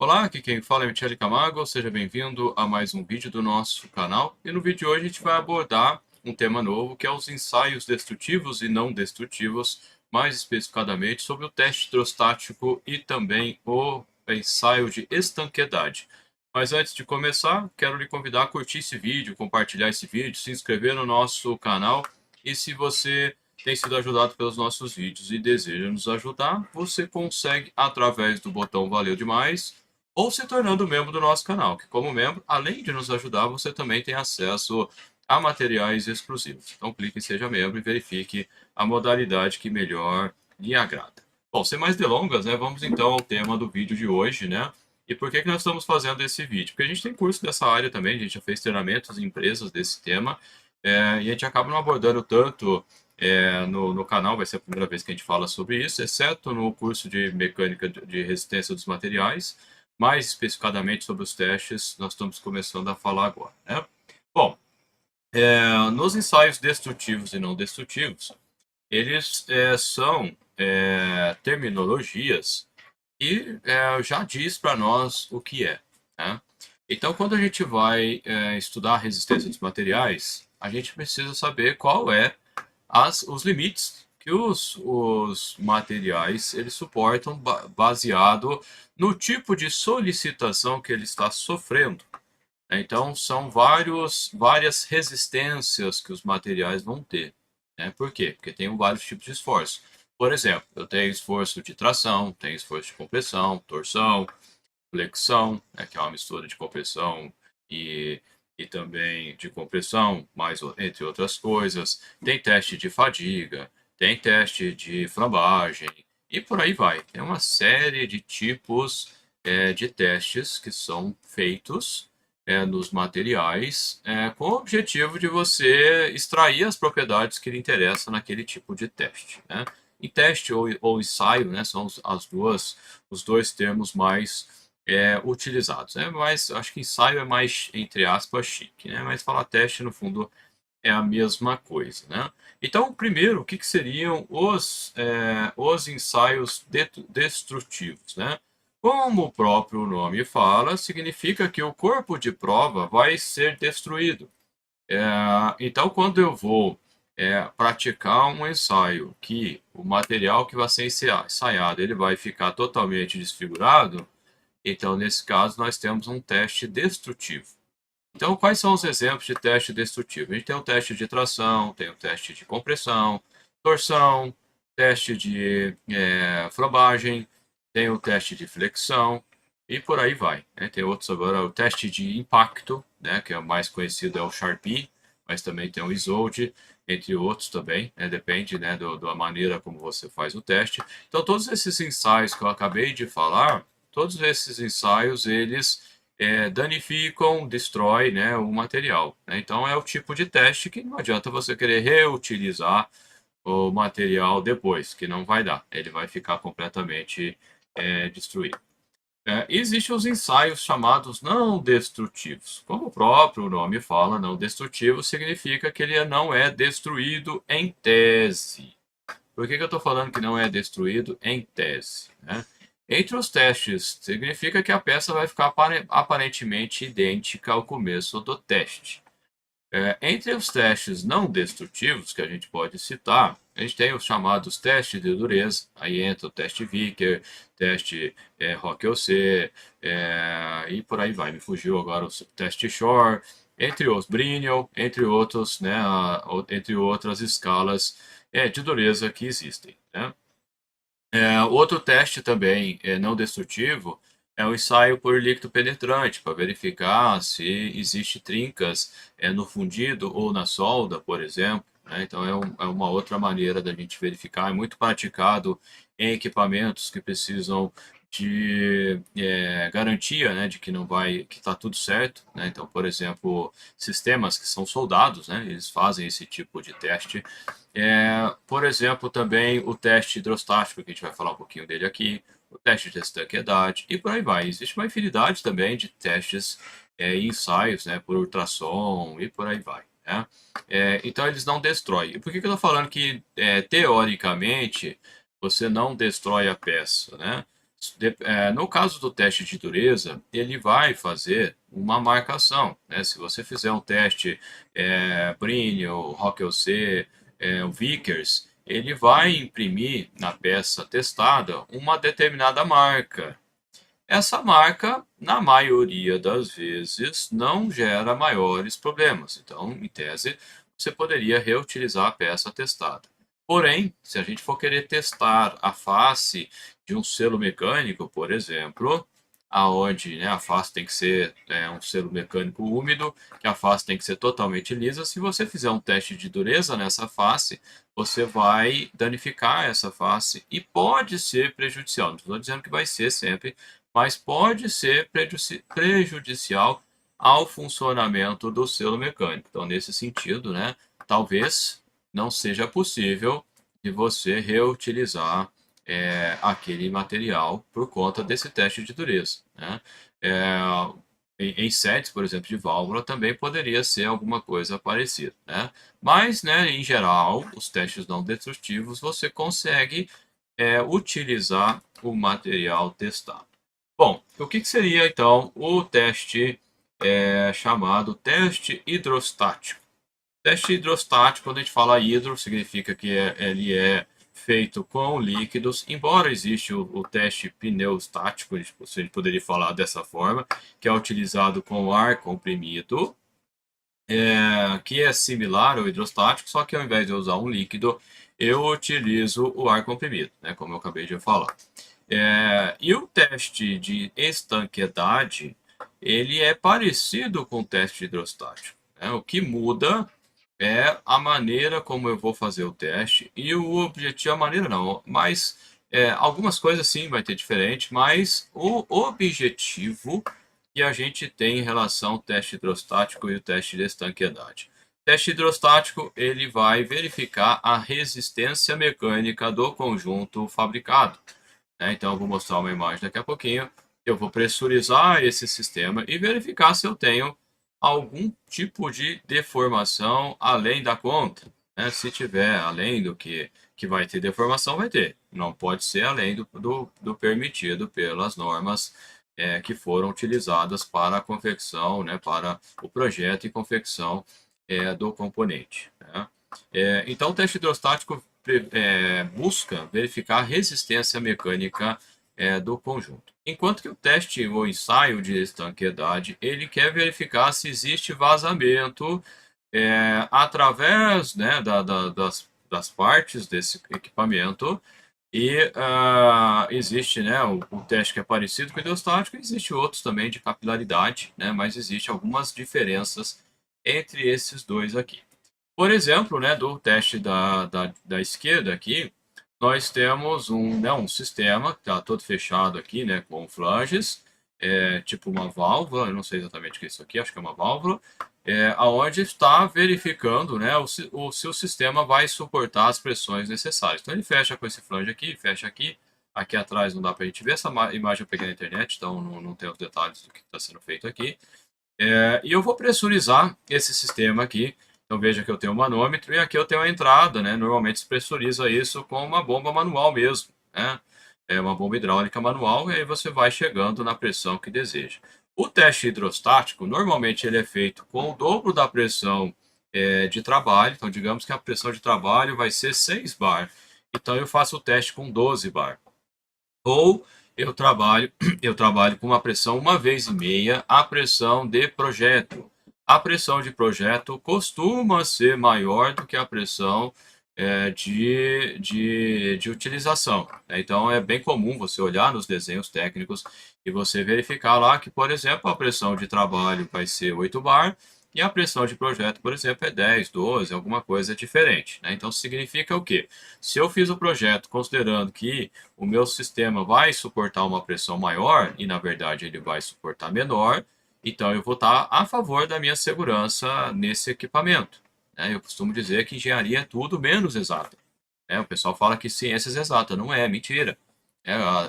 Olá, aqui quem fala é Michele Camargo, seja bem-vindo a mais um vídeo do nosso canal. E no vídeo de hoje a gente vai abordar um tema novo, que é os ensaios destrutivos e não destrutivos, mais especificadamente sobre o teste hidrostático e também o ensaio de estanqueidade. Mas antes de começar, quero lhe convidar a curtir esse vídeo, compartilhar esse vídeo, se inscrever no nosso canal e se você tem sido ajudado pelos nossos vídeos e deseja nos ajudar, você consegue através do botão Valeu Demais ou se tornando membro do nosso canal, que como membro, além de nos ajudar, você também tem acesso a materiais exclusivos. Então clique em Seja Membro e verifique a modalidade que melhor lhe agrada. Bom, sem mais delongas, né, vamos então ao tema do vídeo de hoje, né? E por que nós estamos fazendo esse vídeo? Porque a gente tem curso dessa área também, a gente já fez treinamentos em empresas desse tema, e a gente acaba não abordando tanto no canal, vai ser a primeira vez que a gente fala sobre isso, exceto no curso de mecânica de resistência dos materiais, mais especificadamente sobre os testes, nós estamos começando a falar agora, né? Bom, nos ensaios destrutivos e não destrutivos, eles são terminologias que já diz para nós o que é, né? Então, quando a gente vai estudar a resistência dos materiais, a gente precisa saber qual é os limites que os materiais eles suportam baseado no tipo de solicitação que ele está sofrendo. Então, são várias resistências que os materiais vão ter. Né? Por quê? Porque tem vários tipos de esforço. Por exemplo, eu tenho esforço de tração, tenho esforço de compressão, torção, flexão, né, que é uma mistura de compressão e, e também de compressão, mais entre outras coisas. Tem teste de fadiga, tem teste de flambagem e por aí vai. Tem uma série de tipos de testes que são feitos nos materiais com o objetivo de você extrair as propriedades que lhe interessam naquele tipo de teste. Né? E teste ou ensaio, né, são os dois termos mais utilizados. Né? Mas acho que ensaio é mais, entre aspas, chique. Né? Mas falar teste, no fundo, é a mesma coisa. Né? Então, primeiro, o que seriam os ensaios destrutivos? Né? Como o próprio nome fala, significa que o corpo de prova vai ser destruído. Então, quando eu vou praticar um ensaio que o material que vai ser ensaiado ele vai ficar totalmente desfigurado, então, nesse caso, nós temos um teste destrutivo. Então, quais são os exemplos de teste destrutivo? A gente tem o teste de tração, tem o teste de compressão, torção, teste de flambagem, tem o teste de flexão e por aí vai. Né? Tem outros agora, o teste de impacto, né, que é o mais conhecido, é o Sharpie, mas também tem o Isolde, entre outros também, né? Depende, né, da maneira como você faz o teste. Então, todos esses ensaios que eu acabei de falar, todos esses ensaios, eles danificam, destrói, né, o material. Né? Então, é o tipo de teste que não adianta você querer reutilizar o material depois, que não vai dar. Ele vai ficar completamente destruído. Existem os ensaios chamados não destrutivos. Como o próprio nome fala, não destrutivo significa que ele não é destruído em tese. Por que eu estou falando que não é destruído em tese? Né? Entre os testes, significa que a peça vai ficar aparentemente idêntica ao começo do teste. Entre os testes não destrutivos que a gente pode citar, a gente tem os chamados testes de dureza, aí entra o teste Vickers, teste Rock-OC, e por aí vai. Me fugiu agora o teste Shore, entre os Brinell, entre outros, né, entre outras escalas de dureza que existem. Né? Outro teste também não destrutivo é o ensaio por líquido penetrante, para verificar se existe trincas no fundido ou na solda, por exemplo. Né? Então, é uma outra maneira da gente verificar. É muito praticado em equipamentos que precisam de garantia, né, de que não vai, que está tudo certo. Né? Então, por exemplo, sistemas que são soldados, né, eles fazem esse tipo de teste. Por exemplo, também o teste hidrostático, que a gente vai falar um pouquinho dele aqui, o teste de estanqueidade e por aí vai. Existe uma infinidade também de testes e ensaios, né, por ultrassom e por aí vai. Né? Então, eles não destroem. E por que eu estou falando que, teoricamente, você não destrói a peça? Né? No caso do teste de dureza, ele vai fazer uma marcação, né? Se você fizer um teste Brin, ou Rockwell C, o Vickers, ele vai imprimir na peça testada uma determinada marca. Essa marca, na maioria das vezes, não gera maiores problemas. Então, em tese, você poderia reutilizar a peça testada. Porém, se a gente for querer testar a face de um selo mecânico, por exemplo, aonde, né, a face tem que ser um selo mecânico úmido, que a face tem que ser totalmente lisa, se você fizer um teste de dureza nessa face, você vai danificar essa face e pode ser prejudicial. Não estou dizendo que vai ser sempre, mas pode ser prejudicial ao funcionamento do selo mecânico. Então, nesse sentido, né, talvez não seja possível de você reutilizar aquele material por conta desse teste de dureza, né? Em sets, por exemplo, de válvula, também poderia ser alguma coisa parecida, né? Mas, né, em geral, os testes não destrutivos, você consegue utilizar o material testado. Bom, o que seria então o teste chamado teste hidrostático? Teste hidrostático, quando a gente fala hidro, significa que ele é feito com líquidos, embora exista o teste pneustático, a gente poderia falar dessa forma, que é utilizado com ar comprimido, que é similar ao hidrostático, só que ao invés de eu usar um líquido, eu utilizo o ar comprimido, né, como eu acabei de falar. E o teste de estanqueidade, ele é parecido com o teste hidrostático, né? O que muda é a maneira como eu vou fazer o teste e o objetivo, a maneira não, mas algumas coisas sim vai ter diferente, mas o objetivo que a gente tem em relação ao teste hidrostático e o teste de estanqueidade. O teste hidrostático, ele vai verificar a resistência mecânica do conjunto fabricado, né? Então, eu vou mostrar uma imagem daqui a pouquinho. Eu vou pressurizar esse sistema e verificar se eu tenho algum tipo de deformação além da conta, né? Se tiver além do que vai ter deformação, vai ter. Não pode ser além do permitido pelas normas que foram utilizadas para a confecção, né? Para o projeto e confecção do componente, né? Então, o teste hidrostático busca verificar a resistência mecânica do conjunto. Enquanto que o teste ou ensaio de estanqueidade, ele quer verificar se existe vazamento através, né, das partes desse equipamento. E existe, né, o teste que é parecido com o hidrostático, existe outros também de capilaridade, né, mas existe algumas diferenças entre esses dois aqui. Por exemplo, né, do teste da esquerda aqui, nós temos um sistema que está todo fechado aqui, né, com flanges, tipo uma válvula, eu não sei exatamente o que é isso aqui, acho que é uma válvula, aonde está verificando, né, se o sistema vai suportar as pressões necessárias. Então ele fecha com esse flange aqui, fecha aqui, aqui atrás não dá para a gente ver, essa imagem eu peguei na internet, então não tem os detalhes do que está sendo feito aqui. E eu vou pressurizar esse sistema aqui. Então veja que eu tenho um manômetro e aqui eu tenho a entrada, né? Normalmente se pressuriza isso com uma bomba manual mesmo, né? É uma bomba hidráulica manual e aí você vai chegando na pressão que deseja. O teste hidrostático, normalmente ele é feito com o dobro da pressão de trabalho. Então digamos que a pressão de trabalho vai ser 6 bar. Então eu faço o teste com 12 bar. Ou eu trabalho com uma pressão 1,5 vezes a pressão de projeto. A pressão de projeto costuma ser maior do que a pressão de utilização, né? Então é bem comum você olhar nos desenhos técnicos e você verificar lá que, por exemplo, a pressão de trabalho vai ser 8 bar e a pressão de projeto, por exemplo, é 10, 12, alguma coisa diferente, né? Então significa o quê? Se eu fiz o projeto considerando que o meu sistema vai suportar uma pressão maior e na verdade ele vai suportar menor, então eu vou estar a favor da minha segurança nesse equipamento, né? Eu costumo dizer que engenharia é tudo menos exata, né? O pessoal fala que ciências é exata, não é, mentira.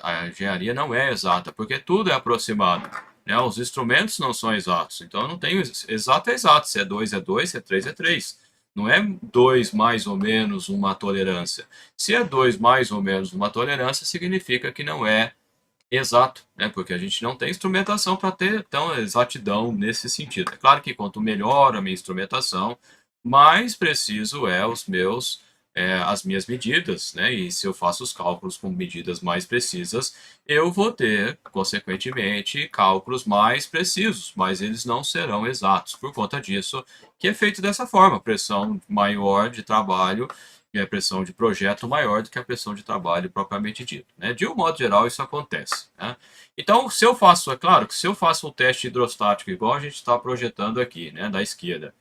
A engenharia não é exata, porque tudo é aproximado, né? Os instrumentos não são exatos, então eu não tenho exato é exato, se é 2 é 2, se é 3 é 3. Não é 2 mais ou menos uma tolerância. Se é 2 mais ou menos uma tolerância, significa que não é Exato, né? Porque a gente não tem instrumentação para ter tão exatidão nesse sentido. É claro que quanto melhor a minha instrumentação, mais preciso é as minhas medidas, né? E se eu faço os cálculos com medidas mais precisas, eu vou ter, consequentemente, cálculos mais precisos, mas eles não serão exatos por conta disso, que é feito dessa forma, pressão maior de trabalho e a pressão de projeto maior do que a pressão de trabalho propriamente dito, né? De um modo geral, isso acontece, né? Então, se eu faço, é claro que se eu faço um teste hidrostático, igual a gente está projetando aqui, né, da esquerda,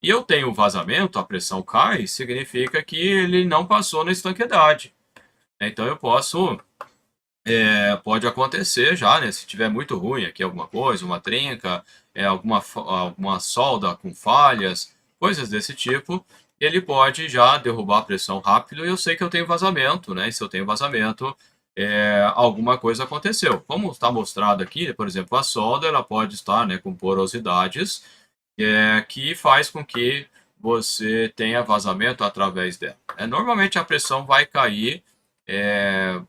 e eu tenho vazamento, a pressão cai, significa que ele não passou na estanqueidade. Então, pode acontecer já, né? Se tiver muito ruim aqui alguma coisa, uma trinca, alguma solda com falhas, coisas desse tipo, ele pode já derrubar a pressão rápido e eu sei que eu tenho vazamento, né? E se eu tenho vazamento, alguma coisa aconteceu. Como está mostrado aqui, por exemplo, a solda ela pode estar, né, com porosidades, que faz com que você tenha vazamento através dela. Normalmente a pressão vai cair é,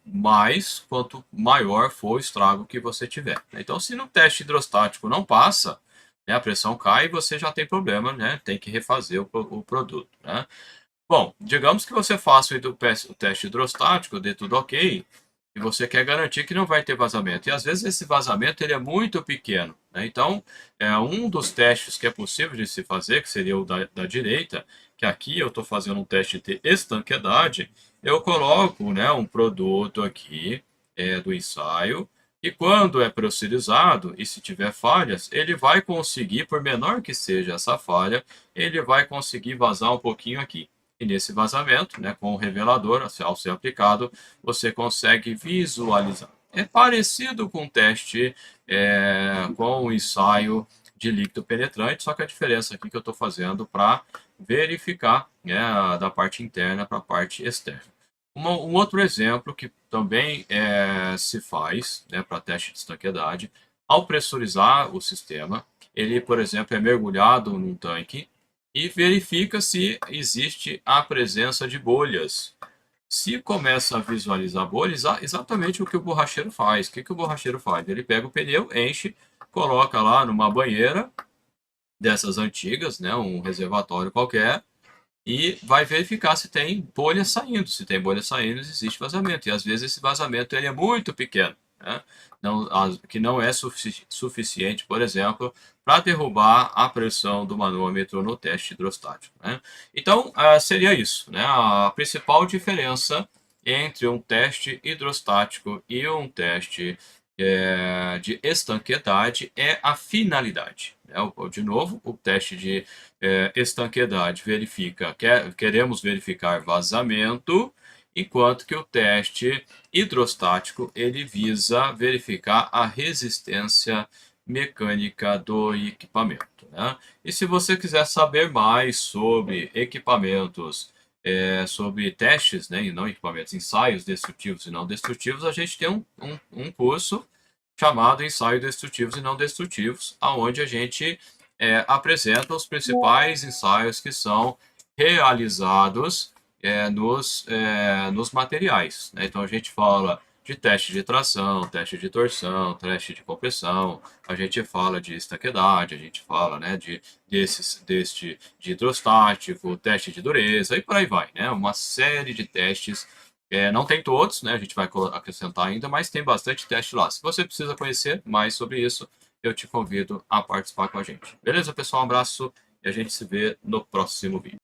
mais quanto maior for o estrago que você tiver. Então, se no teste hidrostático não passa, né, a pressão cai e você já tem problema, né? Tem que refazer o produto, né? Bom, digamos que você faça o teste hidrostático, dê tudo ok, e você quer garantir que não vai ter vazamento. E às vezes esse vazamento ele é muito pequeno, né? Então, um dos testes que é possível de se fazer, que seria o da direita, que aqui eu estou fazendo um teste de estanqueidade, eu coloco, né, um produto aqui do ensaio, e quando é pressurizado, e se tiver falhas, ele vai conseguir, por menor que seja essa falha, ele vai conseguir vazar um pouquinho aqui. E nesse vazamento, né, com o revelador, ao ser aplicado, você consegue visualizar. É parecido com o teste com o ensaio de líquido penetrante, só que a diferença aqui que eu estou fazendo para verificar, né, da parte interna para a parte externa. Um outro exemplo que também se faz, né, para teste de estanqueidade, ao pressurizar o sistema, ele, por exemplo, é mergulhado num tanque e verifica se existe a presença de bolhas. Se começa a visualizar bolhas, exatamente o que o borracheiro faz. O que o borracheiro faz? Ele pega o pneu, enche, coloca lá numa banheira dessas antigas, né, um reservatório qualquer, e vai verificar se tem bolha saindo. Se tem bolha saindo, existe vazamento. E às vezes esse vazamento ele é muito pequeno, né? Que não é suficiente, por exemplo, para derrubar a pressão do manômetro no teste hidrostático, né? Então, seria isso, né? A principal diferença entre um teste hidrostático e um teste de estanqueidade é a finalidade, né? De novo, o teste de estanqueidade verifica, queremos verificar vazamento, enquanto que o teste hidrostático ele visa verificar a resistência mecânica do equipamento, né? E se você quiser saber mais sobre equipamentos, sobre testes, né, e não equipamentos, ensaios destrutivos e não destrutivos, a gente tem um curso chamado Ensaios Destrutivos e Não Destrutivos, aonde a gente apresenta os principais ensaios que são realizados nos materiais, né? Então a gente fala de teste de tração, teste de torção, teste de compressão, a gente fala de estanqueidade, a gente fala, né, deste de hidrostático, teste de dureza e por aí vai, né? Uma série de testes. Não tem todos, né? A gente vai acrescentar ainda, mas tem bastante teste lá. Se você precisa conhecer mais sobre isso, eu te convido a participar com a gente. Beleza, pessoal? Um abraço e a gente se vê no próximo vídeo.